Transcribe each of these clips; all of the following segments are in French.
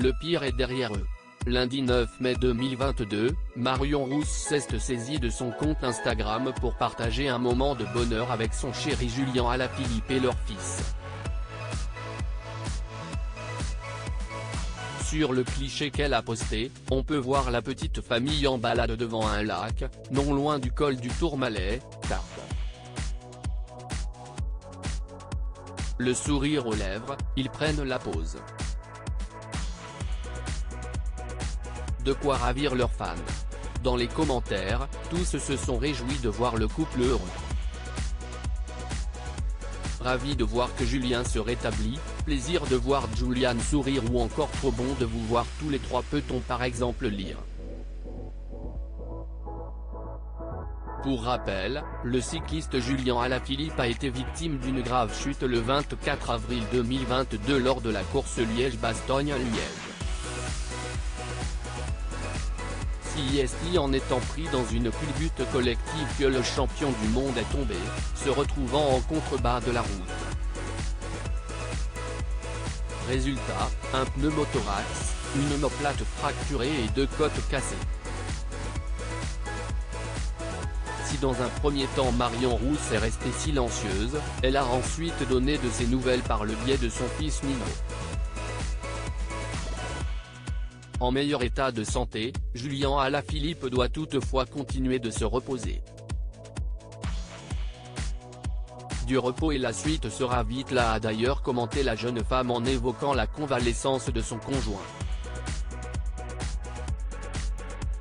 Le pire est derrière eux. Lundi 9 mai 2022, Marion Rousse s'est saisie de son compte Instagram pour partager un moment de bonheur avec son chéri Julien Alaphilippe et leur fils. Sur le cliché qu'elle a posté, on peut voir la petite famille en balade devant un lac, non loin du col du Tourmalet, Tarbes. Le sourire aux lèvres, ils prennent la pose. De quoi ravir leurs fans. Dans les commentaires, tous se sont réjouis de voir le couple heureux. Ravi de voir que Julien se rétablit, plaisir de voir Julian sourire ou encore trop bon de vous voir tous les trois, peut-on par exemple lire. Pour rappel, le cycliste Julien Alaphilippe a été victime d'une grave chute le 24 avril 2022 lors de la course Liège-Bastogne-Liège. C'est en étant pris dans une culbute collective que le champion du monde est tombé, se retrouvant en contrebas de la route. Résultat, un pneumothorax, une omoplate fracturée et 2 côtes cassées. Si dans un premier temps Marion Rousse est restée silencieuse, elle a ensuite donné de ses nouvelles par le biais de son fils Nino. En meilleur état de santé, Julien Alaphilippe doit toutefois continuer de se reposer. Du repos et la suite sera vite là, a d'ailleurs commenté la jeune femme en évoquant la convalescence de son conjoint.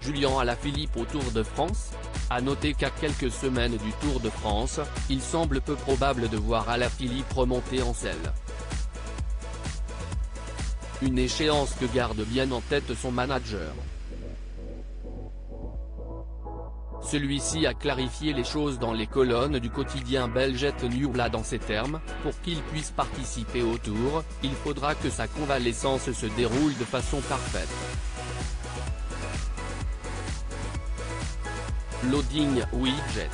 Julien Alaphilippe au Tour de France ? À noter qu'à quelques semaines du Tour de France, il semble peu probable de voir Alaphilippe remonter en selle. Une échéance que garde bien en tête son manager. Celui-ci a clarifié les choses dans les colonnes du quotidien belge Nieuwsblad dans ces termes: pour qu'il puisse participer au Tour, il faudra que sa convalescence se déroule de façon parfaite. Loading Widget.